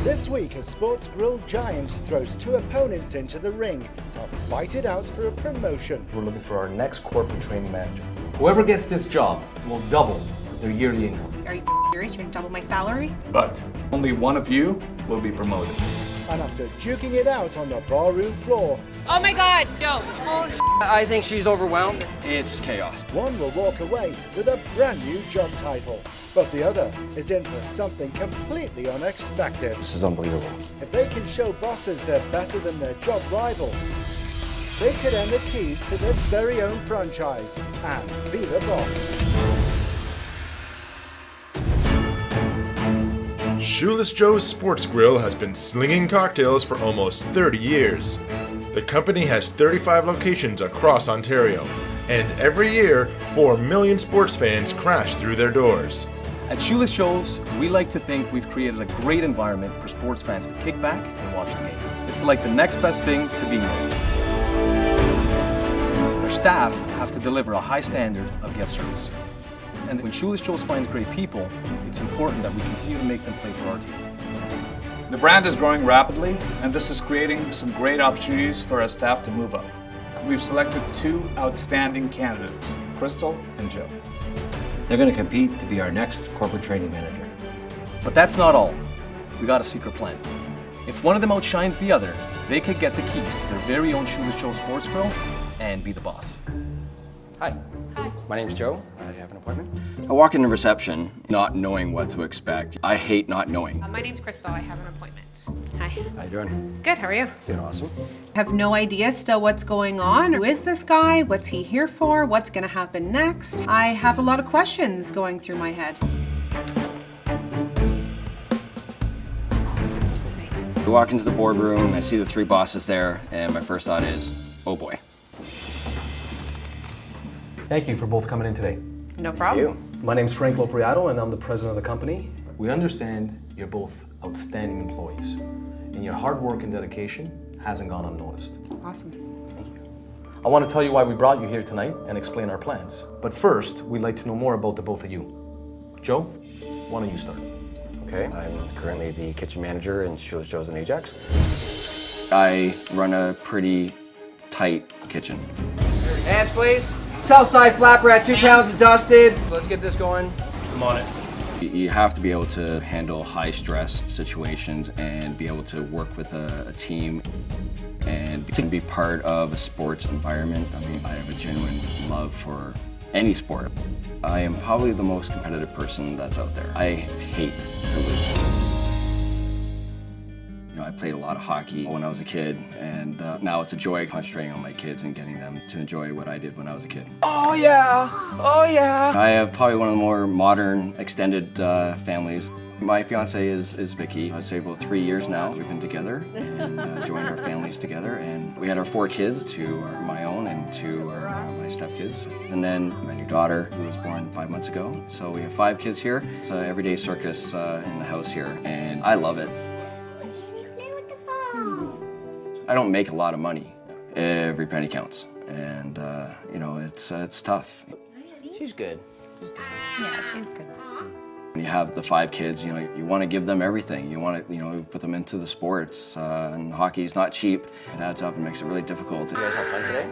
This week, a sports grill giant throws two opponents into the ring to fight it out for a promotion. We're looking for our next corporate training manager. Whoever gets this job will double their yearly income. Are you serious? You're gonna double my salary? But only one of you will be promoted. And after duking it out on the barroom floor, Oh my God, no. Holy I think she's overwhelmed. It's chaos. one will walk away with a brand new job title, but the other is in for something completely unexpected. This is unbelievable. If they can show bosses they're better than their job rival, they could earn the keys to their very own franchise and be the boss. Shoeless Joe's Sports Grill has been slinging cocktails for almost 30 years. The company has 35 locations across Ontario, and every year, 4 million sports fans crash through their doors. At Shoeless Joe's, we like to think we've created a great environment for sports fans to kick back and watch the game. It's like the next best thing to being local. Our staff have to deliver a high standard of guest service. And when Shoeless Joe's finds great people, it's important that we continue to make them play for our team. The brand is growing rapidly, and this is creating some great opportunities for our staff to move up. We've selected two outstanding candidates, Crystal and Joe. They're going to compete to be our next corporate training manager. But that's not all. We got a secret plan. If one of them outshines the other, they could get the keys to their very own Shoeless Joe Sports Grill and be the boss. Hi. My name's Joe. Do you have an appointment? I walk into reception not knowing what to expect. I hate not knowing. My name's Crystal. I have an appointment. Hi. How you doing? Good, how are you? Doing awesome. Have no idea still what's going on. Who is this guy? What's he here for? What's gonna happen next? I have a lot of questions going through my head. We walk into the boardroom, I see the three bosses there, and my first thought is, oh boy. Thank you for both coming in today. No problem. My name's Frank Lopriato, and I'm the president of the company. We understand you're both outstanding employees, and your hard work and dedication hasn't gone unnoticed. Awesome. Thank you. I want to tell you why we brought you here tonight and explain our plans. But first, we'd like to know more about the both of you. Joe, why don't you start? Okay, I'm currently the kitchen manager in Shoeless Joe's in Ajax. I run a pretty tight kitchen. Hands, please. Southside flatbread, 2 pounds of dusted. Let's get this going. I'm on it. You have to be able to handle high stress situations and be able to work with a team and to be part of a sports environment. I mean, I have a genuine love for any sport. I am probably the most competitive person that's out there. I hate to lose. You know, I played a lot of hockey when I was a kid, and now it's a joy concentrating on my kids and getting them to enjoy what I did when I was a kid. Oh yeah, oh yeah. I have probably one of the more modern, extended families. My fiance is Vicky. I'd say about 3 years now. We've been together and joined our families together, and we had our 4 kids. 2 are my own and 2 are my stepkids. And then my new daughter, who was born 5 months ago. So we have 5 kids here. It's an everyday circus in the house here, and I love it. I don't make a lot of money. Every penny counts, and you know, it's tough. She's good. Yeah, she's good. When you have the 5 kids, you know, you want to give them everything. You want to, you know, put them into the sports, and hockey's not cheap. It adds up and makes it really difficult. Did you guys have fun today?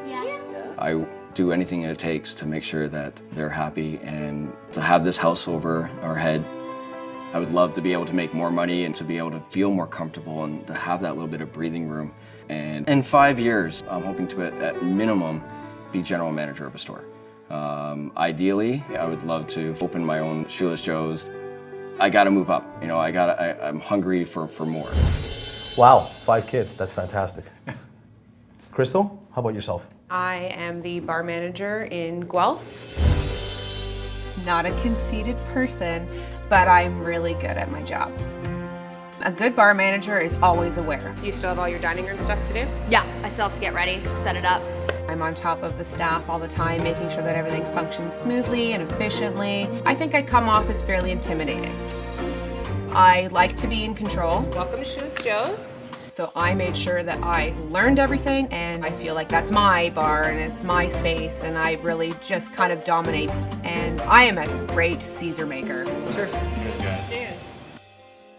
Yeah. I do anything it takes to make sure that they're happy and to have this house over our head. I would love to be able to make more money and to be able to feel more comfortable and to have that little bit of breathing room. And in 5 years, I'm hoping to, at minimum, be general manager of a store. Ideally, I would love to open my own Shoeless Joe's. I gotta move up. You know, I'm hungry for more. Wow, 5 kids, that's fantastic. Crystal, how about yourself? I am the bar manager in Guelph. Not a conceited person, but I'm really good at my job. A good bar manager is always aware. You still have all your dining room stuff to do? Yeah, I still have to get ready, set it up. I'm on top of the staff all the time, making sure that everything functions smoothly and efficiently. I think I come off as fairly intimidating. I like to be in control. Welcome to Shoeless Joe's. So I made sure that I learned everything, and I feel like that's my bar and it's my space, and I really just kind of dominate. And I am a great Caesar maker. Cheers.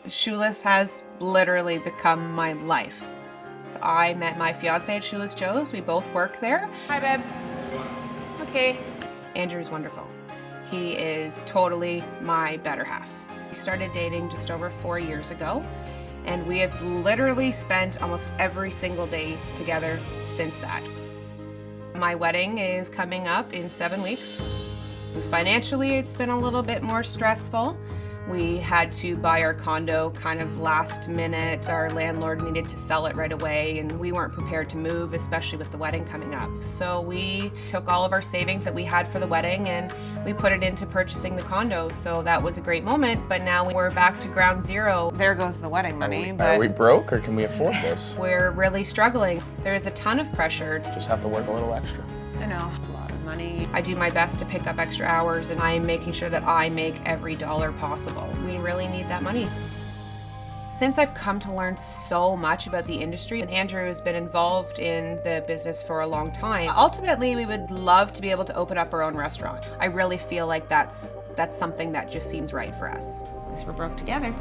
Shoeless has literally become my life. I met my fiance at Shoeless Joe's. We both work there. Hi, babe. Okay. Andrew's wonderful. He is totally my better half. We started dating just over 4 years ago, and we have literally spent almost every single day together since that. My wedding is coming up in 7 weeks. Financially, it's been a little bit more stressful. We had to buy our condo kind of last minute. Our landlord needed to sell it right away, and we weren't prepared to move, especially with the wedding coming up. So we took all of our savings that we had for the wedding and we put it into purchasing the condo. So that was a great moment, but now we're back to ground zero. There goes the wedding money. Are we broke, or can we afford this? We're really struggling. There is a ton of pressure. Just have to work a little extra. I know. Money. I do my best to pick up extra hours, and I'm making sure that I make every dollar possible. We really need that money. Since I've come to learn so much about the industry, and Andrew has been involved in the business for a long time, ultimately we would love to be able to open up our own restaurant. I really feel like that's something that just seems right for us. At least we're broke together.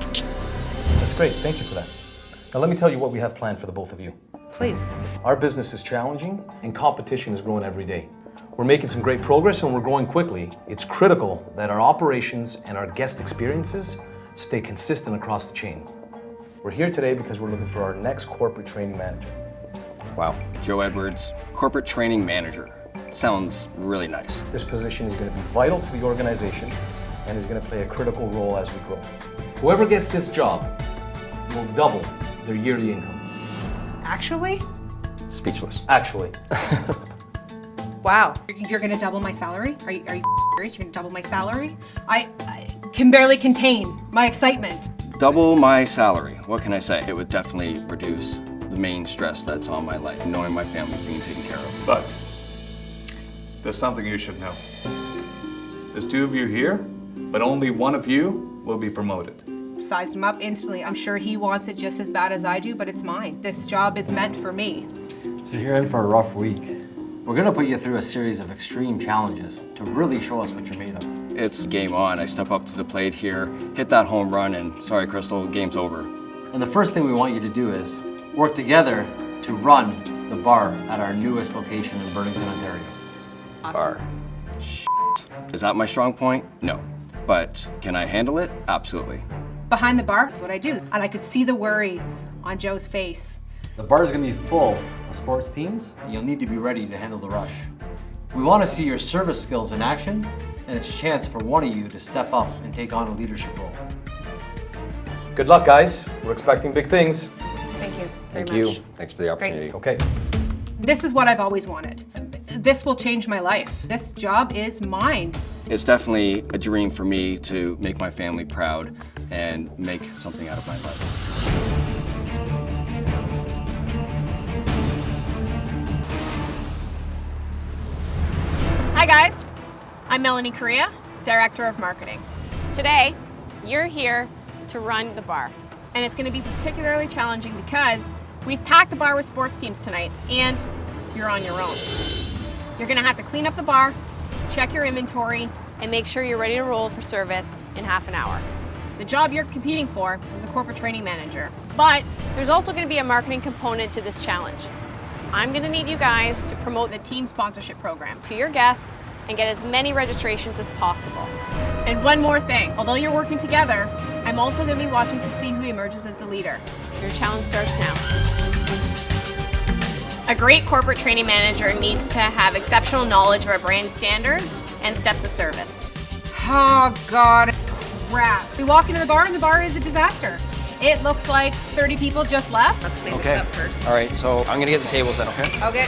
That's great, thank you for that. Now let me tell you what we have planned for the both of you. Please. Our business is challenging and competition is growing every day. We're making some great progress and we're growing quickly. It's critical that our operations and our guest experiences stay consistent across the chain. We're here today because we're looking for our next corporate training manager. Wow, Joe Edwards, corporate training manager. Sounds really nice. This position is going to be vital to the organization and is going to play a critical role as we grow. Whoever gets this job will double their yearly income. Actually? Speechless. Actually. Wow. You're gonna double my salary? Are you serious? You're gonna double my salary? I can barely contain my excitement. Double my salary. What can I say? It would definitely reduce the main stress that's on my life, knowing my family's being taken care of. But there's something you should know. There's 2 of you here, but only one of you will be promoted. Sized him up instantly. I'm sure he wants it just as bad as I do, but it's mine. This job is meant for me. So you're in for a rough week. We're gonna put you through a series of extreme challenges to really show us what you're made of. It's game on. I step up to the plate here, hit that home run, and sorry, Crystal, game's over. And the first thing we want you to do is work together to run the bar at our newest location in Burlington, Ontario. Awesome. Bar. Is that my strong point? No. But can I handle it? Absolutely. Behind the bar, that's what I do. And I could see the worry on Joe's face. The bar is gonna be full of sports teams, and you'll need to be ready to handle the rush. We want to see your service skills in action, and it's a chance for one of you to step up and take on a leadership role. Good luck, guys. We're expecting big things. Thank you very Thank much. you. Thanks for the opportunity. Okay. This is what I've always wanted. This will change my life. This job is mine. It's definitely a dream for me to make my family proud and make something out of my life. Hi guys, I'm Melanie Correa, Director of Marketing. Today, you're here to run the bar. And it's gonna be particularly challenging because we've packed the bar with sports teams tonight and you're on your own. You're gonna have to clean up the bar, check your inventory, and make sure you're ready to roll for service in half an hour. The job you're competing for is a corporate training manager, but there's also gonna be a marketing component to this challenge. I'm gonna need you guys to promote the team sponsorship program to your guests and get as many registrations as possible. And one more thing, although you're working together, I'm also gonna be watching to see who emerges as the leader. Your challenge starts now. A great corporate training manager needs to have exceptional knowledge of our brand standards and steps of service. Oh God, crap. We walk into the bar and the bar is a disaster. It looks like 30 people just left. Let's clean Okay. this up first. All right, so I'm gonna get the tables then, okay? Okay.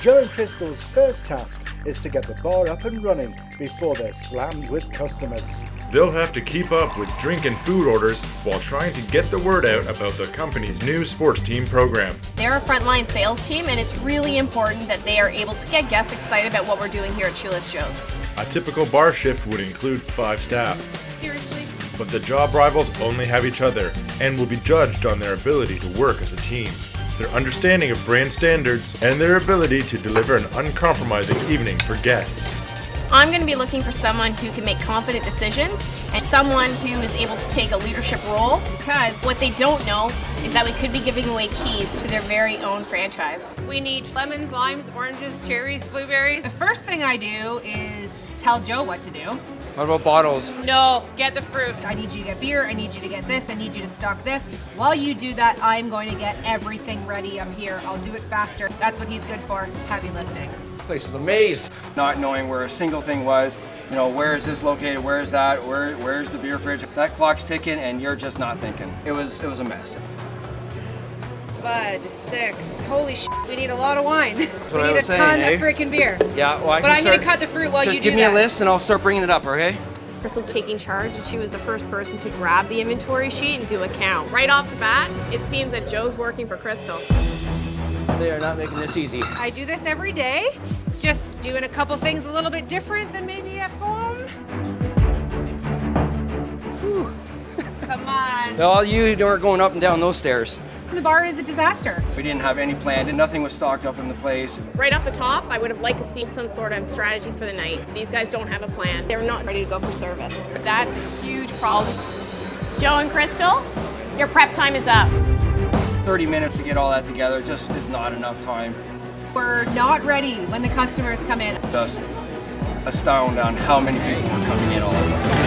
Joe and Crystal's first task is to get the bar up and running before they're slammed with customers. They'll have to keep up with drink and food orders while trying to get the word out about the company's new sports team program. They're a frontline sales team, and it's really important that they are able to get guests excited about what we're doing here at Shoeless Joe's. A typical bar shift would include 5 staff. Seriously? But the job rivals only have each other and will be judged on their ability to work as a team, their understanding of brand standards, and their ability to deliver an uncompromising evening for guests. I'm going to be looking for someone who can make confident decisions and someone who is able to take a leadership role, because what they don't know is that we could be giving away keys to their very own franchise. We need lemons, limes, oranges, cherries, blueberries. The first thing I do is tell Joe what to do. What about bottles? No, get the fruit. I need you to get beer, I need you to get this, I need you to stock this. While you do that, I'm going to get everything ready up here. I'll do it faster. That's what he's good for, heavy lifting. This place is a maze. Not knowing where a single thing was, you know, where is this located, where is that, where's the beer fridge? That clock's ticking and you're just not thinking. It was a mess. Bud, 6. Holy shit, we need a lot of wine. We what I need a was ton saying, of freaking beer. Yeah, well, But I'm gonna cut the fruit while you do that. Just give me a list and I'll start bringing it up, okay? Crystal's taking charge, and she was the first person to grab the inventory sheet and do a count. Right off the bat, it seems that Joe's working for Crystal. They are not making this easy. I do this every day. It's just doing a couple things a little bit different than maybe at home. Come on. All you are going up and down those stairs. The bar is a disaster. We didn't have any planned and nothing was stocked up in the place. Right off the top, I would have liked to see some sort of strategy for the night. These guys don't have a plan. They're not ready to go for service. That's a huge problem. Joe and Crystal, your prep time is up. 30 minutes to get all that together just is not enough time. We're not ready when the customers come in. Just astounded on how many people were coming in all at once.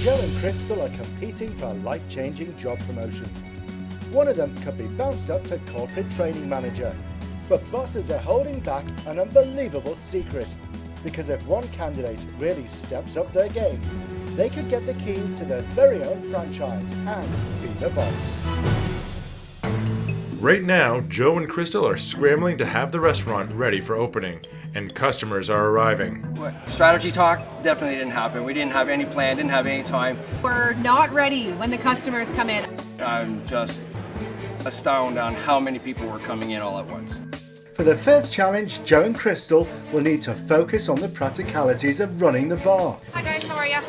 Joe and Crystal are competing for a life-changing job promotion. One of them could be bounced up to corporate training manager. But bosses are holding back an unbelievable secret, because if one candidate really steps up their game, they could get the keys to their very own franchise and be the boss. Right now, Joe and Crystal are scrambling to have the restaurant ready for opening, and customers are arriving. Strategy talk definitely didn't happen. We didn't have any plan, didn't have any time. We're not ready when the customers come in. I'm just astounded on how many people were coming in all at once. For the first challenge, Joe and Crystal will need to focus on the practicalities of running the bar. Hi guys, how are you?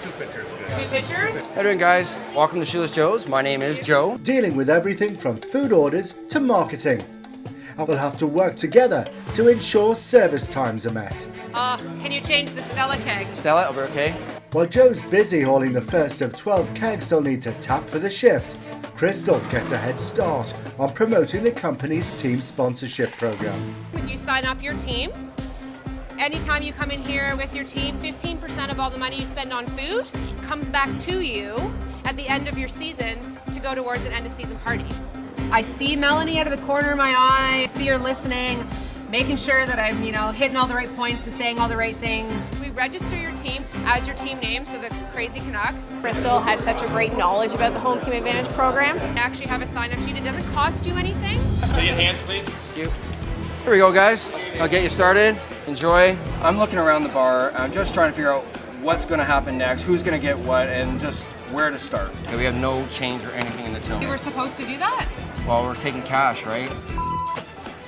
Two pictures? How you doing, guys? Welcome to Shoeless Joe's. My name is Joe. Dealing with everything from food orders to marketing. And we'll have to work together to ensure service times are met. Can you change the Stella keg? Stella, over okay? While Joe's busy hauling the first of 12 kegs they'll need to tap for the shift, Crystal gets a head start on promoting the company's team sponsorship program. When you sign up your team, anytime you come in here with your team, 15% of all the money you spend on food comes back to you at the end of your season to go towards an end of season party. I see Melanie out of the corner of my eye, I see her listening, making sure that I'm, hitting all the right points and saying all the right things. We register your team as your team name, so the Crazy Canucks. Crystal had such a great knowledge about the Home Team Advantage program. I actually have a sign-up sheet. It doesn't cost you anything. Can you hand, please? Thank you. Here we go, guys. I'll get you started. Enjoy. I'm looking around the bar. I'm just trying to figure out what's going to happen next, who's going to get what, and just where to start. Okay, we have no change or anything in the till. You were supposed to do that? Well, we're taking cash, right?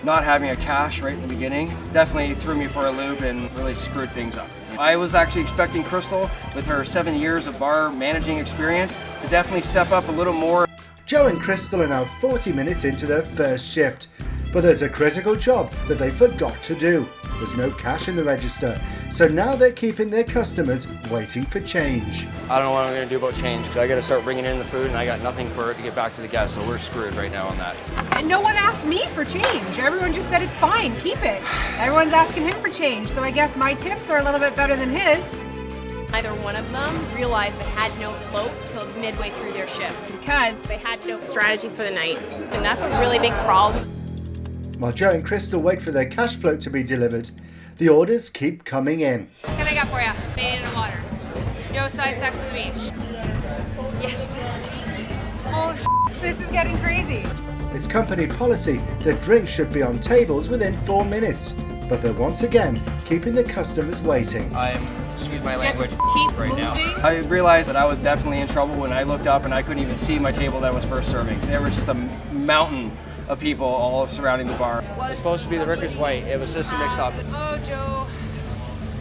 Not having a cash right in the beginning definitely threw me for a loop and really screwed things up. I was actually expecting Crystal, with her 7 years of bar managing experience, to definitely step up a little more. Joe and Crystal are now 40 minutes into their first shift, but there's a critical job that they forgot to do. There's no cash in the register, so now they're keeping their customers waiting for change. I don't know what I'm going to do about change, because I got to start bringing in the food and I got nothing for it to get back to the guests, so we're screwed right now on that. And no one asked me for change. Everyone just said it's fine, keep it. Everyone's asking him for change, so I guess my tips are a little bit better than his. Neither one of them realized they had no float till midway through their shift because they had no strategy for the night. And that's a really big problem. While Joe and Crystal wait for their cash float to be delivered, the orders keep coming in. What can I get for you? Canadian and water. Joe size Sex on the Beach. Yes. Holy this is getting crazy. It's company policy that drinks should be on tables within 4 minutes, but they're once again keeping the customers waiting. Excuse my Just language, keep right now. moving. I realized that I was definitely in trouble when I looked up and I couldn't even see my table that was first serving. There was just a mountain of people all surrounding the bar. It's supposed to be the Rickards White. It was just a mix-up. Oh, Joe.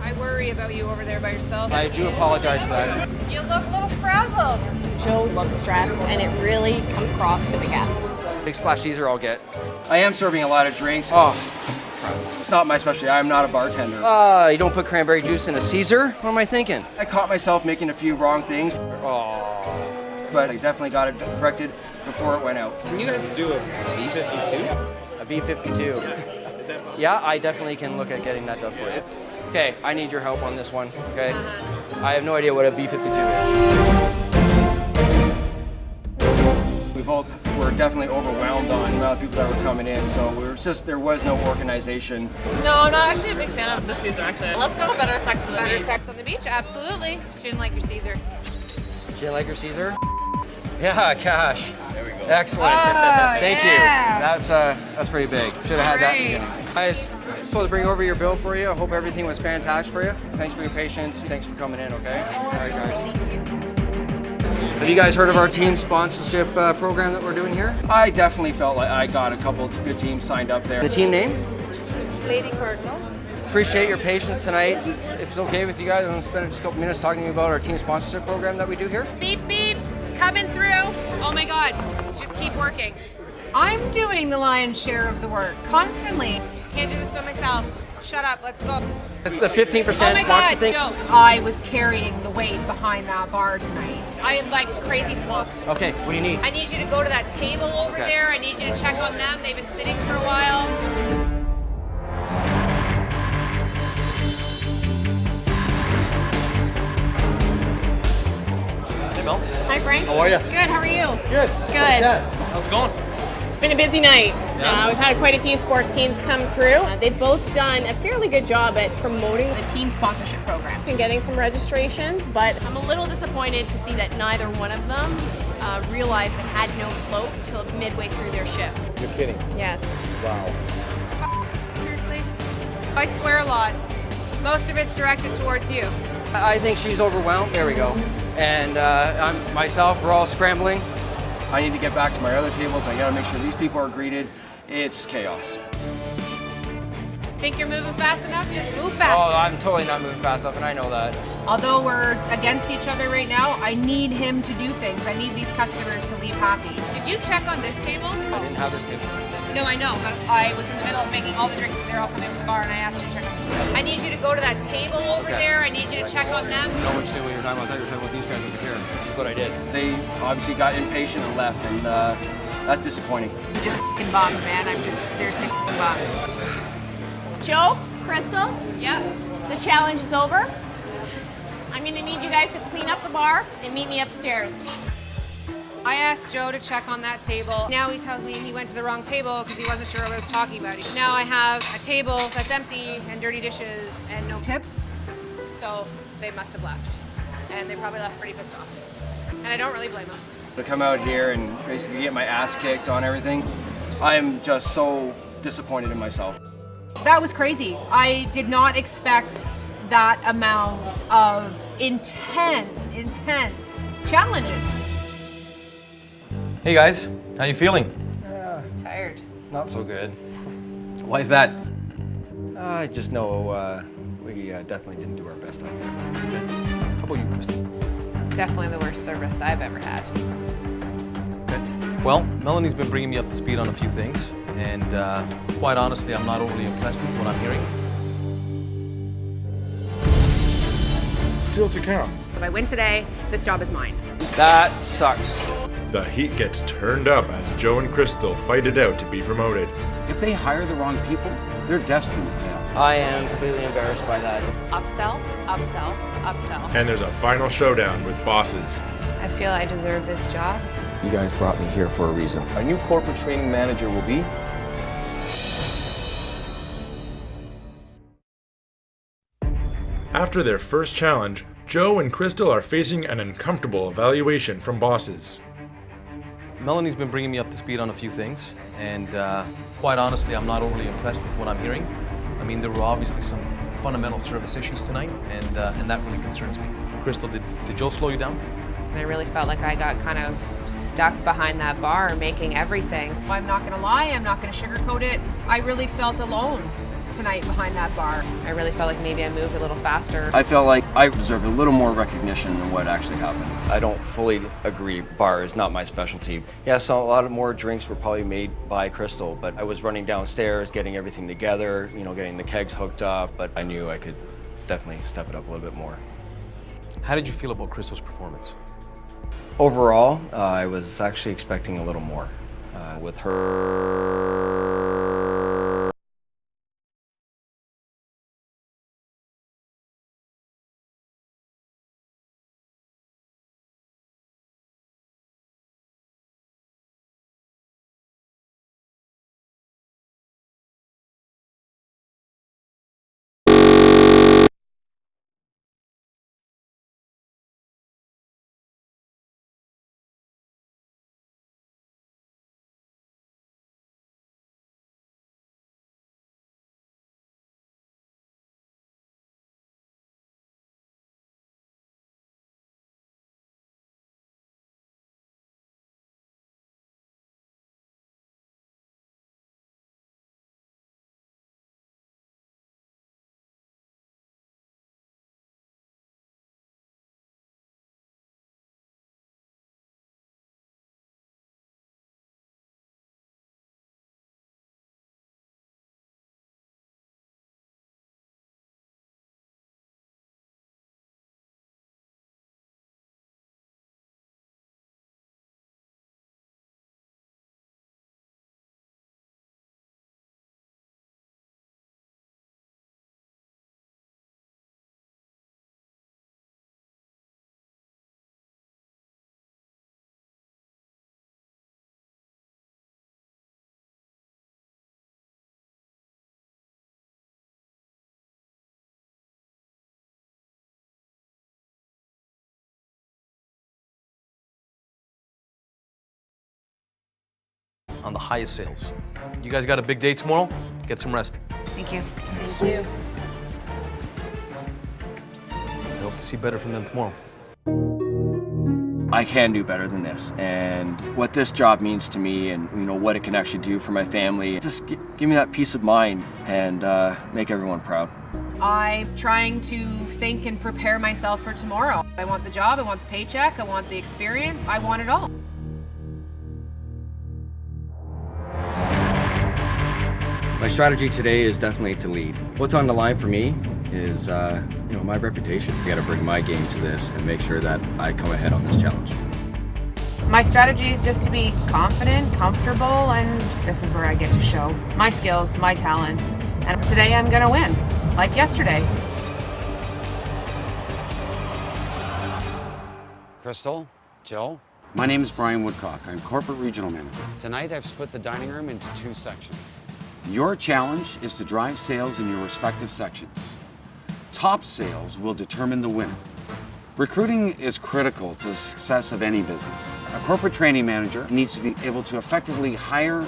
I worry about you over there by yourself. I do apologize for that. You look a little frazzled. Joe looks stressed, and it really comes across to the guest. Big splash Caesar I'll get. I am serving a lot of drinks. Oh, It's not my specialty. I'm not a bartender. you don't put cranberry juice in a Caesar? What am I thinking? I caught myself making a few wrong things, Oh, but I definitely got it corrected before it went out. Can you guys do a B52? a B52. Yeah, I definitely can look at getting that done for you. Okay, I need your help on this one, okay? I have no idea what a B52 is. We both were definitely overwhelmed on the amount of people that were coming in, so there was no organization. No, I'm not actually a big fan of the Caesar, actually. Let's go with better sex on the Better beach. sex on the beach? Absolutely. She didn't like your Caesar. She didn't like your Caesar? Yeah, cash. There we go. Excellent. Thank you. That's pretty big. Should have had that in the beginning. Guys, so to bring over your bill for you. I hope everything was fantastic for you. Thanks for your patience. Thanks for coming in, okay? All right, guys. Have you guys heard of our team sponsorship program that we're doing here? I definitely felt like I got a couple of good teams signed up there. The team name? Lady Cardinals. Appreciate your patience tonight. If it's okay with you guys, I'm gonna spend just a couple minutes talking to you about our team sponsorship program that we do here. Beep, beep. Coming through. Oh my God. Just keep working. I'm doing the lion's share of the work constantly. Can't do this by myself. Shut up. Let's go. It's the 15% Oh my sponsor God, thing. no. I was carrying the weight behind that bar tonight. I am like crazy swamped. Okay, what do you need? I need you to go to that table over Okay. there. I need you to check on them. They've been sitting for a while. Hey, Mel. Hi, Frank. How are you? Good, how are you? Good. Good. How's it going? It's been a busy night. Yeah. We've had quite a few sports teams come through. They've both done a fairly good job at promoting the team sponsorship program and getting some registrations, but I'm a little disappointed to see that neither one of them realized they had no float until midway through their shift. You're kidding. Yes. Wow. Seriously? I swear a lot. Most of it's directed towards you. I think she's overwhelmed. There we go. And I'm myself, we're all scrambling. I need to get back to my other tables. I gotta make sure these people are greeted. It's chaos. Think you're moving fast enough? Just move fast. Oh, I'm totally not moving fast enough, and I know that. Although we're against each other right now, I need him to do things. I need these customers to leave happy. Did you check on this table? I didn't have this table. No, I know, but I was in the middle of making all the drinks. They're all coming from the bar, and I asked you to check on this table. I need you to go to that table over there. I need you to check on them. I don't know which table you're talking about. I thought you were talking about these guys over here, which is what I did. They obviously got impatient and left, and that's disappointing. I'm just f***ing bummed, man. I'm just seriously f***ing bummed. Joe, Crystal, Yep. the challenge is over. I'm gonna need you guys to clean up the bar and meet me upstairs. I asked Joe to check on that table. Now he tells me he went to the wrong table because he wasn't sure what I was talking about. Now I have a table that's empty and dirty dishes and no tip. So they must have left. And they probably left pretty pissed off. And I don't really blame them. To come out here and basically get my ass kicked on everything, I'm just so disappointed in myself. That was crazy. I did not expect that amount of intense challenges. Hey guys, how you feeling? Tired. Not so good. Why is that? I just know we definitely didn't do our best out there. How about you, Kristen? Definitely the worst service I've ever had. Okay. Well, Melanie's been bringing me up to speed on a few things, and quite honestly, I'm not overly impressed with what I'm hearing. Still to come. If I win today, this job is mine. That sucks. The heat gets turned up as Joe and Crystal fight it out to be promoted. If they hire the wrong people, they're destined to fail. I am completely embarrassed by that. Upsell, upsell, upsell. And there's a final showdown with bosses. I feel I deserve this job. You guys brought me here for a reason. Our new corporate training manager will be After their first challenge, Joe and Crystal are facing an uncomfortable evaluation from bosses. Melanie's been bringing me up to speed on a few things, and quite honestly, I'm not overly impressed with what I'm hearing. I mean, there were obviously some fundamental service issues tonight, and that really concerns me. Crystal, did Joe slow you down? I really felt like I got kind of stuck behind that bar making everything. I'm not gonna lie, I'm not gonna sugarcoat it. I really felt alone. tonight behind that bar. I really felt like maybe I moved a little faster. I felt like I deserved a little more recognition than what actually happened. I don't fully agree. Bar is not my specialty. Yeah, so a lot of more drinks were probably made by Crystal, but I was running downstairs, getting everything together, you know, getting the kegs hooked up, but I knew I could definitely step it up a little bit more. How did you feel about Crystal's performance? Overall, I was actually expecting a little more. With her on the highest sales. You guys got a big day tomorrow? Get some rest. Thank you. Thank you. I hope to see better from them tomorrow. I can do better than this, and what this job means to me and you know what it can actually do for my family, just give me that peace of mind and make everyone proud. I'm trying to think and prepare myself for tomorrow. I want the job, I want the paycheck, I want the experience, I want it all. My strategy today is definitely to lead. What's on the line for me is you know, my reputation. I gotta bring my game to this and make sure that I come ahead on this challenge. My strategy is just to be confident, comfortable, and this is where I get to show my skills, my talents. And today I'm gonna win, like yesterday. Crystal, Jill, my name is Brian Woodcock. I'm Corporate Regional Manager. Tonight I've split the dining room into 2 sections. Your challenge is to drive sales in your respective sections. Top sales will determine the winner. Recruiting is critical to the success of any business. A corporate training manager needs to be able to effectively hire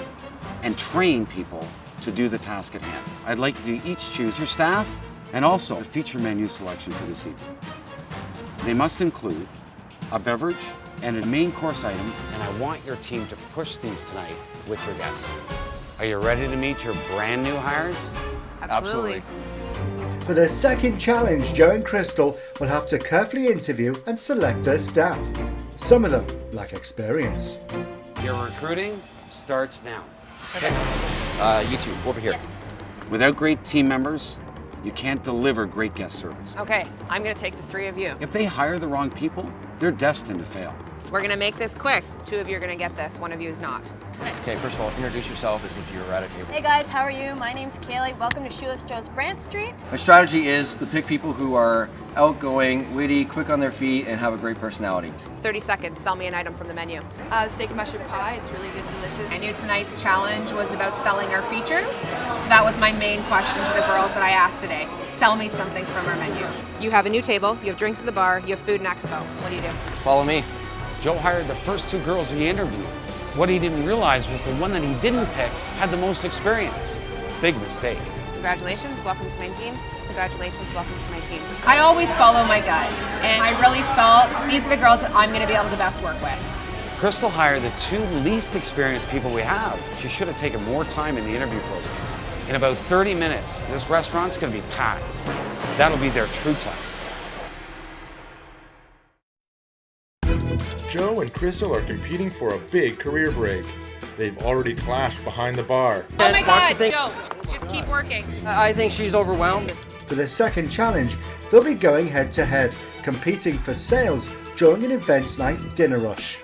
and train people to do the task at hand. I'd like you to each choose your staff and also a feature menu selection for this evening. They must include a beverage and a main course item, and I want your team to push these tonight with your guests. Are you ready to meet your brand new hires? Absolutely. For their second challenge, Joe and Crystal will have to carefully interview and select their staff. Some of them lack experience. Your recruiting starts now. You two, over here. Yes. Without great team members, you can't deliver great guest service. Okay, I'm gonna take the 3 of you. If they hire the wrong people, they're destined to fail. We're gonna make this quick. 2 of you are gonna get this, 1 of you is not. Okay, first of all, introduce yourself as if you were at a table. Hey guys, how are you? My name's Kaylee. Welcome to Shoeless Joe's Brant Street. My strategy is to pick people who are outgoing, witty, quick on their feet, and have a great personality. 30 seconds, sell me an item from the menu. Steak and mushroom pie. It's really good, delicious. I knew tonight's challenge was about selling our features, so that was my main question to the girls that I asked today. Sell me something from our menu. You have a new table, you have drinks at the bar, you have food and expo. What do you do? Follow me. Joe hired the first 2 girls he interviewed. What he didn't realize was the one that he didn't pick had the most experience. Big mistake. Congratulations, welcome to my team. Congratulations, welcome to my team. I always follow my gut, and I really felt these are the girls that I'm gonna be able to best work with. Crystal hired the two least experienced people we have. She should have taken more time in the interview process. In about 30 minutes, this restaurant's gonna be packed. That'll be their true test. Joe and Crystal are competing for a big career break. They've already clashed behind the bar. Oh my God, Joe, just keep working. I think she's overwhelmed. For the second challenge, they'll be going head to head, competing for sales during an events night dinner rush.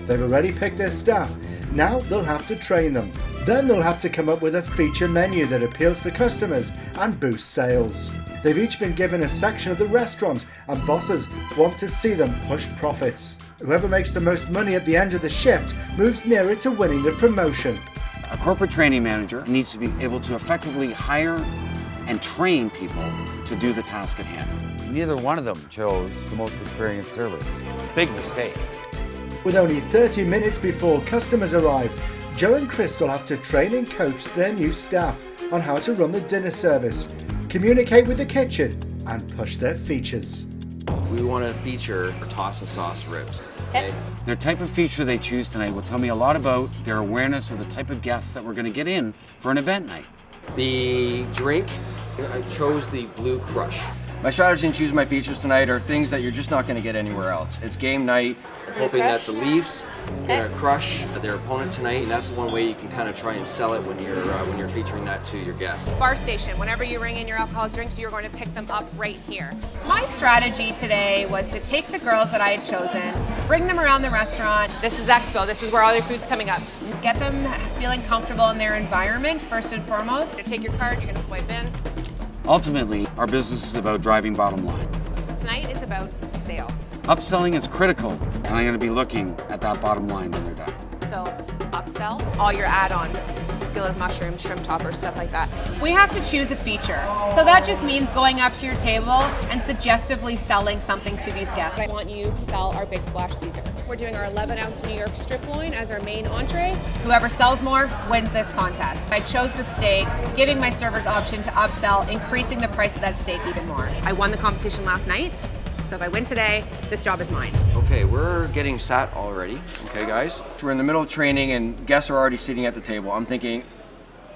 They've already picked their staff, now they'll have to train them. Then they'll have to come up with a feature menu that appeals to customers and boosts sales. They've each been given a section of the restaurant and bosses want to see them push profits. Whoever makes the most money at the end of the shift moves nearer to winning the promotion. A corporate training manager needs to be able to effectively hire and train people to do the task at hand. Neither one of them chose the most experienced servers. Big mistake. With only 30 minutes before customers arrive, Joe and Crystal have to train and coach their new staff on how to run the dinner service, communicate with the kitchen, and push their features. We want to feature toss and sauce ribs. Okay. Their type of feature they choose tonight will tell me a lot about their awareness of the type of guests that we're going to get in for an event night. The drink, I chose the Blue Crush. My strategy in choosing my features tonight are things that you're just not going to get anywhere else. It's game night. I'm hoping that the Leafs are going to crush their opponent tonight, and that's the one way you can kind of try and sell it when you're featuring that to your guests. Bar station, whenever you ring in your alcoholic drinks, you're going to pick them up right here. My strategy today was to take the girls that I had chosen, bring them around the restaurant. This is Expo, this is where all their food's coming up. Get them feeling comfortable in their environment, first and foremost. Take your card, you're going to swipe in. Ultimately, our business is about driving bottom line. Tonight is about sales. Upselling is critical, and I'm going to be looking at that bottom line when they're done. So upsell all your add-ons, skillet of mushrooms, shrimp toppers, stuff like that. We have to choose a feature. So that just means going up to your table and suggestively selling something to these guests. I want you to sell our Big Splash Caesar. We're doing our 11-ounce New York strip loin as our main entree. Whoever sells more wins this contest. I chose the steak, giving my servers option to upsell, increasing the price of that steak even more. I won the competition last night. So if I win today, this job is mine. Okay, we're getting sat already. Okay, guys? We're in the middle of training and guests are already sitting at the table. I'm thinking,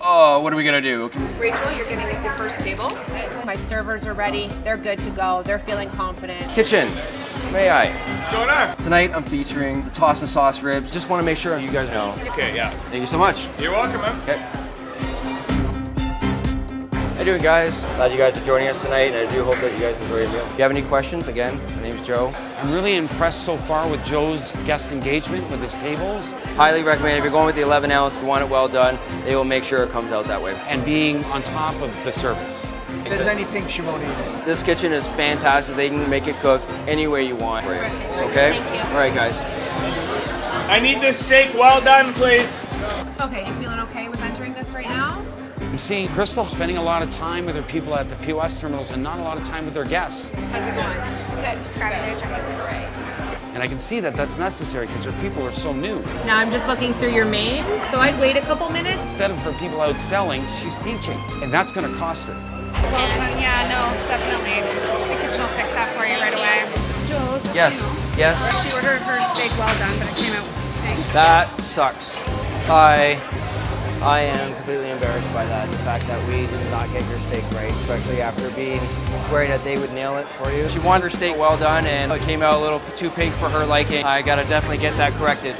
oh, what are we gonna do? Rachel, you're gonna get the first table. My servers are ready. They're good to go. They're feeling confident. Kitchen, may I? What's going on? Tonight I'm featuring the toss and sauce ribs. Just want to make sure you guys know. Okay, yeah. Thank you so much. You're welcome, man. Okay. How you doing, guys? Glad you guys are joining us tonight, and I do hope that you guys enjoy your meal. If you have any questions, again, my name's Joe. I'm really impressed so far with Joe's guest engagement with his tables. Highly recommend if you're going with the 11 ounce, you want it well done, they will make sure it comes out that way. And being on top of the service. If there's any pink, she won't eat it. This kitchen is fantastic. They can make it cook any way you want. Okay? Thank you. All right, guys. I need this steak well done, please. Okay, you feeling okay with entering this right now? I'm seeing Crystal spending a lot of time with her people at the POS terminals and not a lot of time with her guests. How's it going? Good, just grabbing their drinks. Right. And I can see that that's necessary because her people are so new. Now I'm just looking through your mains, so I'd wait a couple minutes. Instead of her people out selling, she's teaching. And that's going to cost her. Yeah, no, definitely. The kitchen will fix that for you right away. Joe, just Yes, yes. She ordered her steak well done, but it came out pink. That sucks. I am completely embarrassed by that. The fact that we did not get your steak right, especially after swearing that they would nail it for you. She wanted her steak well done, and it came out a little too pink for her liking. I gotta definitely get that corrected.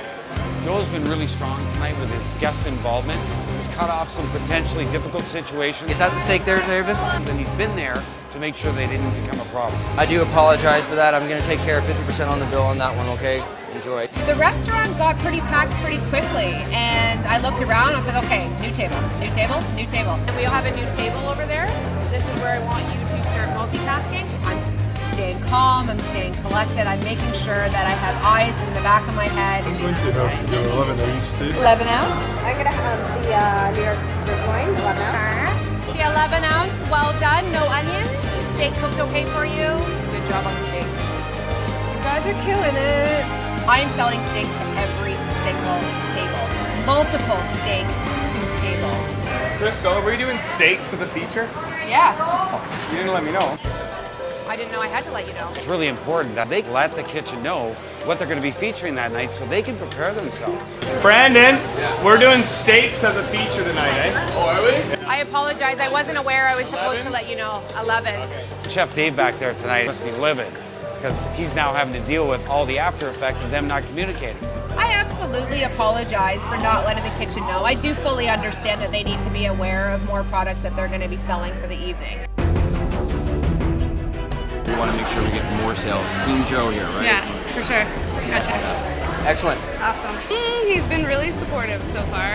Joe's been really strong tonight with his guest involvement. He's cut off some potentially difficult situations. Is that the steak there, David? And he's been there to make sure they didn't become a problem. I do apologize for that. I'm gonna take care of 50% on the bill on that one, okay? Enjoy. The restaurant got pretty packed pretty quickly, and I looked around, I was like, okay, new table, new table, new table. And we all have a new table over there. This is where I want you to start multitasking. I'm staying calm, I'm staying collected, I'm making sure that I have eyes in the back of my head. I'm going to have your 11 ounce steak. 11 ounce? I'm gonna have the New York strip loin, 11 ounce. Sure. The 11 ounce, well done, no onion. Steak cooked okay for you? Good job on the steaks. You guys are killing it. I am selling steaks to every single table. Multiple steaks, 2 tables. Crystal, were you doing steaks of the feature? Yeah. You didn't let me know. I didn't know I had to let you know. It's really important that they let the kitchen know what they're going to be featuring that night so they can prepare themselves. Brandon, we're doing steaks as a feature tonight, eh? Oh, are we? I apologize. I wasn't aware I was supposed to let you know. 11s. Chef Dave back there tonight must be livid because he's now having to deal with all the after effect of them not communicating. I absolutely apologize for not letting the kitchen know. I do fully understand that they need to be aware of more products that they're going to be selling for the evening. We want to make sure we get more sales. Team Joe here, right? Yeah, for sure. Gotcha. Excellent. Awesome. He's been really supportive so far.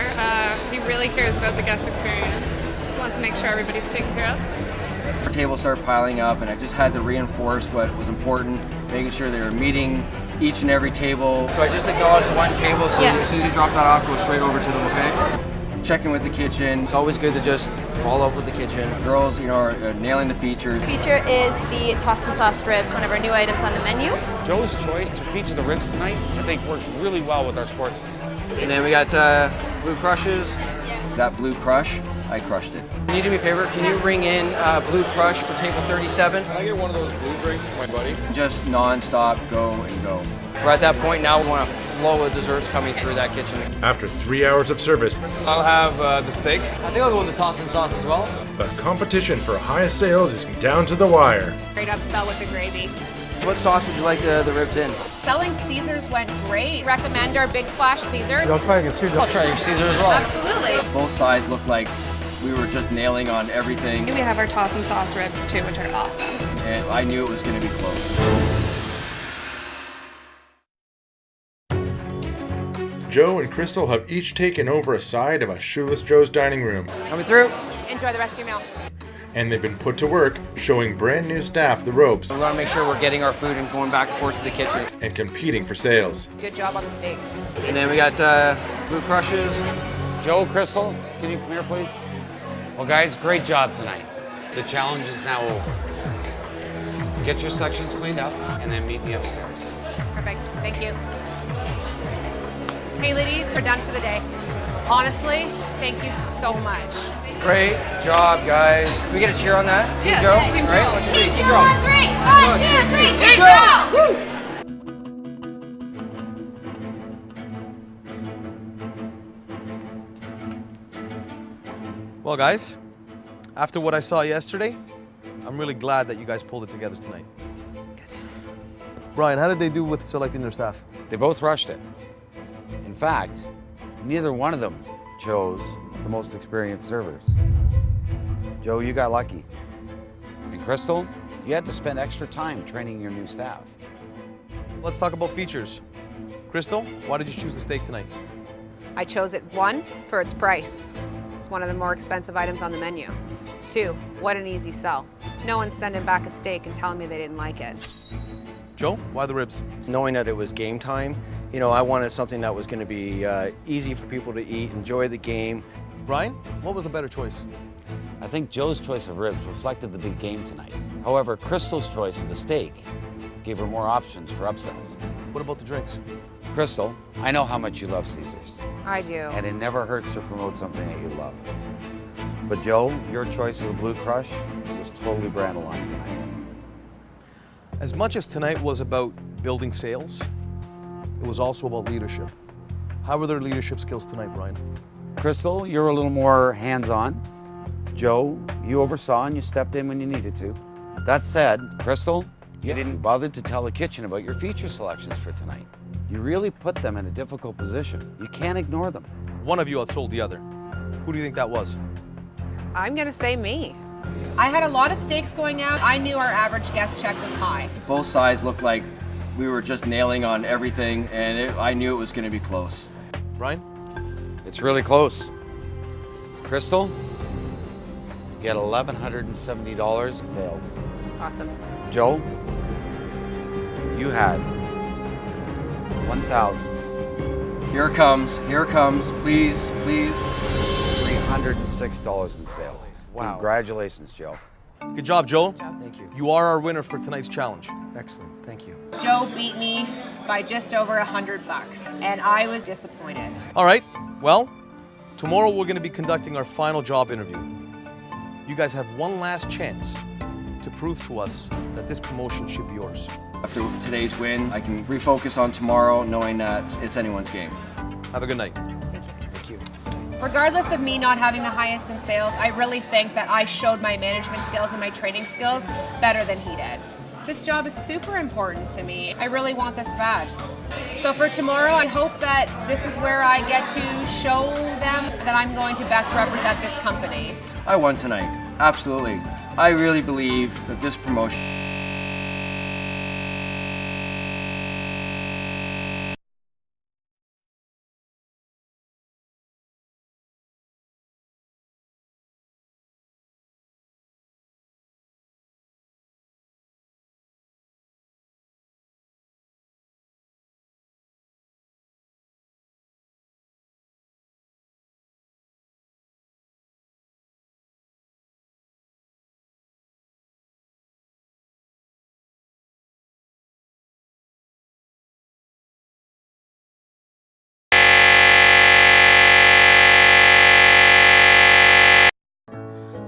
He really cares about the guest experience. Just wants to make sure everybody's taken care of. Our tables started piling up, and I just had to reinforce what was important, making sure they were meeting each and every table. So I just acknowledged the one table, so as soon as you drop that off, go straight over to them, okay? Checking with the kitchen. It's always good to just follow up with the kitchen. Girls, you know, are nailing the features. Feature is the tossed and sauce ribs, one of our new items on the menu. Joe's choice to feature the ribs tonight, I think, works really well with our sports. And then we got blue crushes. That blue crush, I crushed it. Can you do me a favor? Can you ring in blue crush for table 37? Can I get one of those blue drinks, my buddy? Just non-stop, go and go. We're at that point now, we want a flow of desserts coming through that kitchen. After 3 hours of service, I'll have the steak. I think I'll go with the tossed and sauce as well. the competition for highest sales is down to the wire. Great upsell with the gravy. What sauce would you like the ribs in? Selling Caesars went great. Recommend our Big Splash Caesar. I'll try your Caesar. I'll try your Caesar as well. Absolutely. Both sides look like we were just nailing on everything. We have our tossed and sauce ribs too, which are awesome. And I knew it was going to be close. Joe and Crystal have each taken over a side of a Shoeless Joe's dining room, Coming through. Enjoy the rest of your meal. and they've been put to work showing brand new staff the ropes We want to make sure we're getting our food and going back and forth to the kitchen. and competing for sales. Good job on the steaks. And then we got blue crushes. Joe, Crystal, can you come here, please? Well, guys, great job tonight. The challenge is now over. Get your sections cleaned up, and then meet me upstairs. Perfect. Thank you. Hey, ladies, we're done for the day. Honestly, thank you so much. Great job, guys. Can we get a cheer on that? Team Yes, Joe? Team Right? Joe. 1, 2, 3. Team Team Joe on three. 1, 2, 3. Team Joe. Well, guys, after what I saw yesterday, I'm really glad that you guys pulled it together tonight. Good. Brian, how did they do with selecting their staff? They both rushed it. In fact, neither one of them chose the most experienced servers. Joe, you got lucky. And Crystal, you had to spend extra time training your new staff. Let's talk about features. Crystal, why did you choose the steak tonight? I chose it, 1, for its price. It's one of the more expensive items on the menu. 2, what an easy sell. No one's sending back a steak and telling me they didn't like it. Joe, why the ribs? Knowing that it was game time, you know, I wanted something that was going to be easy for people to eat, enjoy the game. Brian, what was the better choice? I think Joe's choice of ribs reflected the big game tonight. However, Crystal's choice of the steak gave her more options for upsells. What about the drinks? Crystal, I know how much you love Caesars. I do. And it never hurts to promote something that you love. But Joe, your choice of the Blue Crush was totally brand aligned tonight. As much as tonight was about building sales, it was also about leadership. How were their leadership skills tonight, Brian? Crystal, you're a little more hands-on. Joe, you oversaw and you stepped in when you needed to. That said, Crystal, you didn't bother to tell the kitchen about your feature selections for tonight. You really put them in a difficult position. You can't ignore them. One of you outsold the other. Who do you think that was? I'm gonna say me. I had a lot of steaks going out. I knew our average guest check was high. Both sides looked like we were just nailing on everything, and I knew it was going to be close. Brian? It's really close. Crystal, you had $1,170 in sales. Awesome. Joe, you had 1,000. Here it comes, please, please. $306 in sales. Wow. Congratulations, Joe. Good job, Joe. Thank you. You are our winner for tonight's challenge. Excellent, thank you. Joe beat me by just over $100, and I was disappointed. All right, well, tomorrow we're going to be conducting our final job interview. You guys have one last chance to prove to us that this promotion should be yours. After today's win, I can refocus on tomorrow knowing that it's anyone's game. Have a good night. Regardless of me not having the highest in sales, I really think that I showed my management skills and my training skills better than he did. This job is super important to me. I really want this bad. So for tomorrow, I hope that this is where I get to show them that I'm going to best represent this company. I won tonight, absolutely. I really believe that this promotion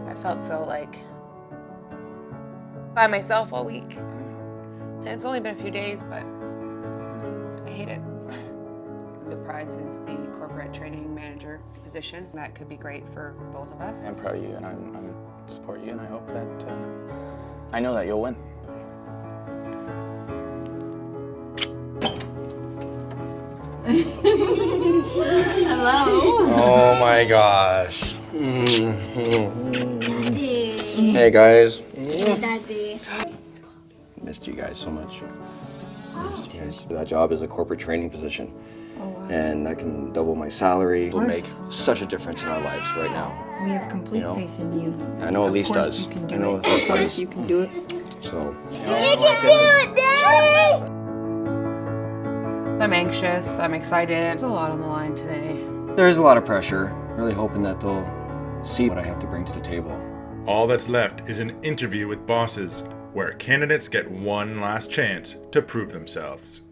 I felt so like by myself all week. And it's only been a few days, but I hate it. The prize is the corporate training manager position. That could be great for both of us. I'm proud of you, and I'm support you, and I hope that I know that you'll win. Hello. Oh my gosh. Daddy. Hey guys. Daddy. missed you guys so much. Missed you guys. That job is a corporate training position. And I can double my salary. It will make such a difference in our lives right now. We have complete faith in you. I know Elise does. You can do I know it. Elise Of course does. you can do it. So, I'm anxious, I'm excited. There's a lot on the line today. there's a lot of pressure. Really hoping that they'll see what I have to bring to the table. All that's left is an interview with bosses, where candidates get one last chance to prove themselves.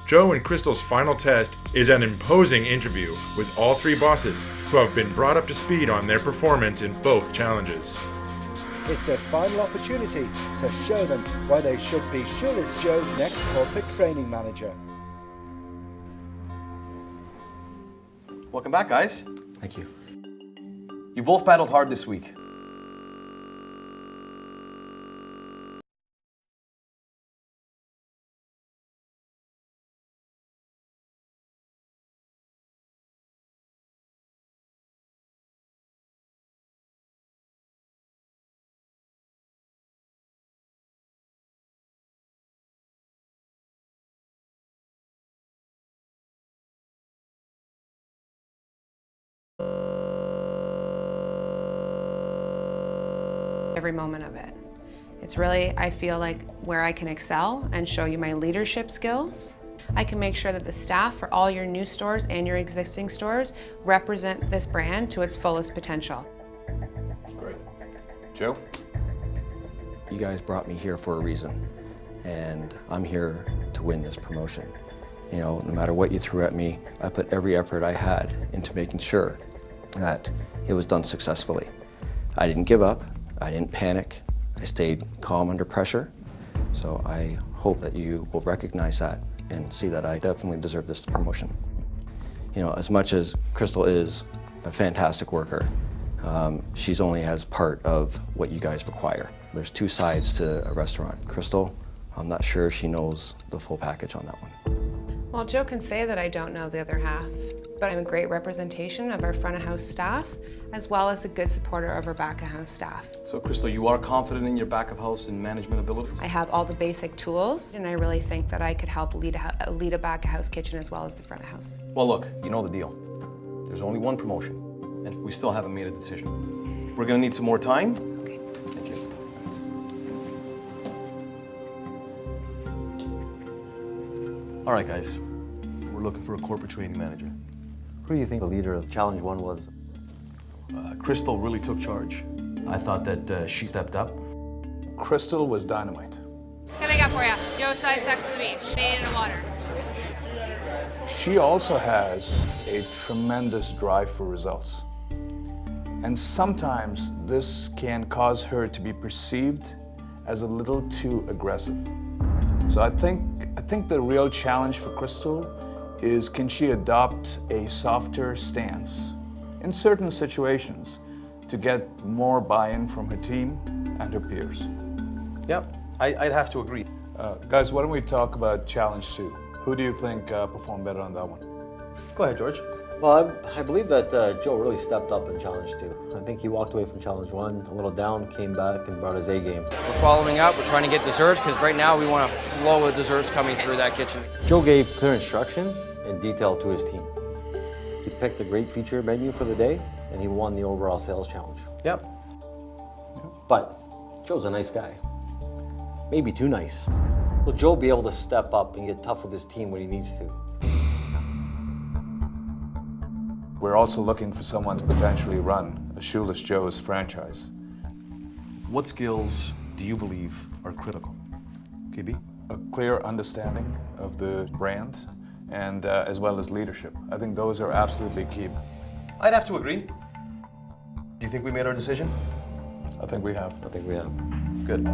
Joe and Crystal's final test is an imposing interview with all three bosses who have been brought up to speed on their performance in both challenges. It's their final opportunity to show them why they should be Shoeless Joe's next corporate training manager. Welcome back, guys. Thank you. You both battled hard this week. Every moment of it. It's really, I feel like, where I can excel and show you my leadership skills. I can make sure that the staff for all your new stores and your existing stores represent this brand to its fullest potential. Great. Joe? You guys brought me here for a reason, and I'm here to win this promotion. You know, no matter what you threw at me, I put every effort I had into making sure that it was done successfully. I didn't give up. I didn't panic. I stayed calm under pressure. So I hope that you will recognize that and see that I definitely deserve this promotion. You know, as much as Crystal is a fantastic worker, she's only as part of what you guys require. There's two sides to a restaurant. Crystal, I'm not sure she knows the full package on that one. Well, Joe can say that I don't know the other half, but I'm a great representation of our front of house staff, as well as a good supporter of our back of house staff. So, Crystal, you are confident in your back of house and management abilities? I have all the basic tools, and I really think that I could help lead a back of house kitchen as well as the front of house. Well, look, you know the deal. There's only one promotion, and we still haven't made a decision. We're gonna need some more time. Okay. Thank you. All right, guys. We're looking for a corporate training manager. Who do you think the leader of Challenge 1 was? Crystal really took charge. I thought that she stepped up. Crystal was dynamite. What can I got for you? Joe size Sex on the Beach. Made in the water. She also has a tremendous drive for results. And sometimes this can cause her to be perceived as a little too aggressive. So I think the real challenge for Crystal is, can she adopt a softer stance in certain situations to get more buy-in from her team and her peers? Yep, I'd have to agree. Guys, why don't we talk about challenge 2? Who do you think performed better on that one? Go ahead, George. Well, I believe that Joe really stepped up in challenge 2. I think he walked away from challenge 1 a little down, came back and brought his A game. We're following up. We're trying to get desserts because right now we want a flow of desserts coming through that kitchen. Joe gave clear instruction and detail to his team. He picked a great feature menu for the day, and he won the overall sales challenge. Yep. But Joe's a nice guy. Maybe too nice. Will Joe be able to step up and get tough with his team when he needs to? We're also looking for someone to potentially run a Shoeless Joe's franchise. What skills do you believe are critical? KB? A clear understanding of the brand and as well as leadership. I think those are absolutely key. I'd have to agree. Do you think we made our decision? I think we have. I think we have. Good.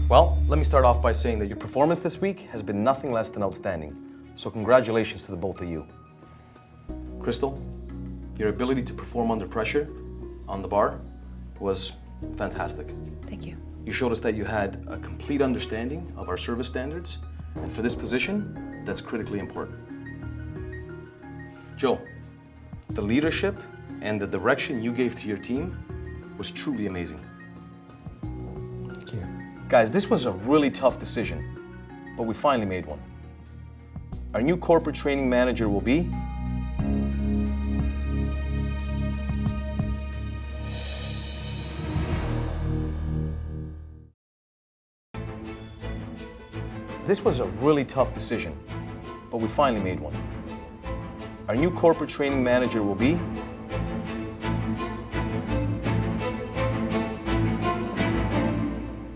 Well, let me start off by saying that your performance this week has been nothing less than outstanding. So congratulations to the both of you. Crystal, your ability to perform under pressure on the bar was fantastic. Thank you. You showed us that you had a complete understanding of our service standards, and for this position, that's critically important. Joe, the leadership and the direction you gave to your team was truly amazing. Thank you. Guys, this was a really tough decision, but we finally made one. Our new corporate training manager will be This was a really tough decision, but we finally made one. Our new corporate training manager will be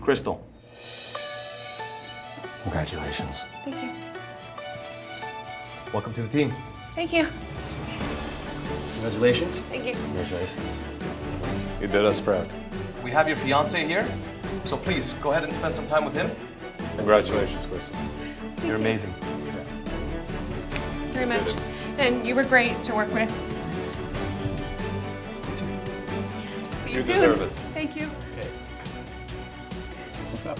Crystal. Congratulations. Thank you. Welcome to the team. Thank you. Congratulations. Thank you. Congratulations. You did us proud. We have your fiance here, so please go ahead and spend some time with him. Congratulations, Crystal. You're amazing. Very much. And you were great to work with. See you soon. deserve it. Thank you. Okay. What's up?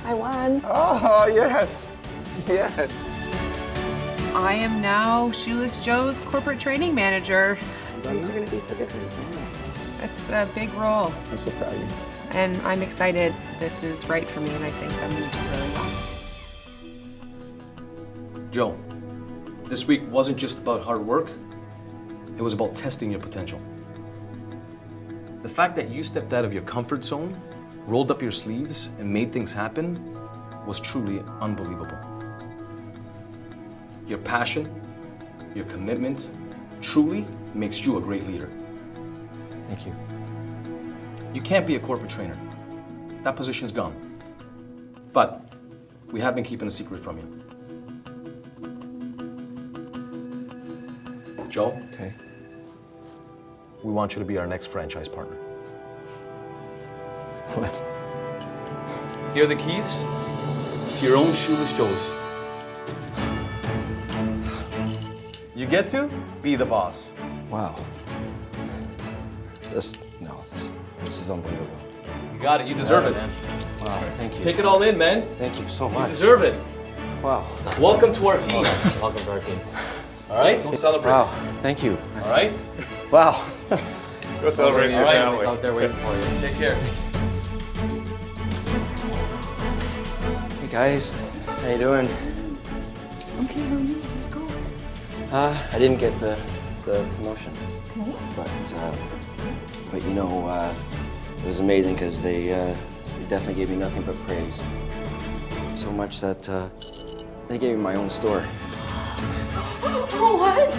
I won. Oh, yes. Yes. I am now Shoeless Joe's corporate training manager. Things are going to be so different. It's a big role, I'm so proud of you. and I'm excited. This is right for me, and I think I'm going to do really well. Joe, this week wasn't just about hard work, it was about testing your potential. The fact that you stepped out of your comfort zone, rolled up your sleeves, and made things happen was truly unbelievable. Your passion, your commitment, truly makes you a great leader. Thank you. You can't be a corporate trainer. That position's gone. But we have been keeping a secret from you. Joe? Okay. We want you to be our next franchise partner. What? Here are the keys to your own Shoeless Joe's. You get to be the boss. Wow. This is unbelievable. You got it. You deserve it, man. Wow, thank you. Take it all in, man. Thank you so much. You deserve it. Wow. Welcome to our team. Welcome to our team. All right? Go celebrate. Wow, thank you. All right? Wow. Go celebrate your All right. family. He's out there waiting for you. Take care. Hey guys, how you doing? Okay, how are you? Go. I didn't get the promotion, Okay. but you know, it was amazing because they definitely gave me nothing but praise. So much that they gave me my own store. What?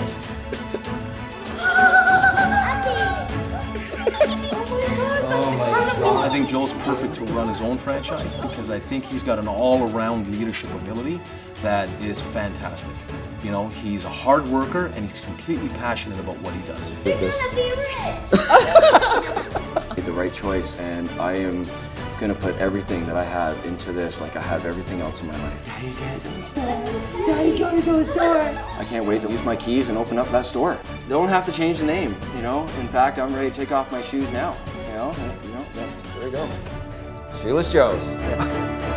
Oh my God. I think Joel's perfect to run his own franchise because I think he's got an all-around leadership ability that is fantastic. You know, he's a hard worker and he's completely passionate about what he does. You're gonna be rich! Made the right choice, and I am gonna put everything that I have into this like I have everything else in my life. Daddy's gotta go to the store. Daddy's gotta go to the store. I can't wait to use my keys and open up that store. Don't have to change the name, you know? In fact, I'm ready to take off my shoes now, you know? There we go. Shoeless Joe's. Yeah.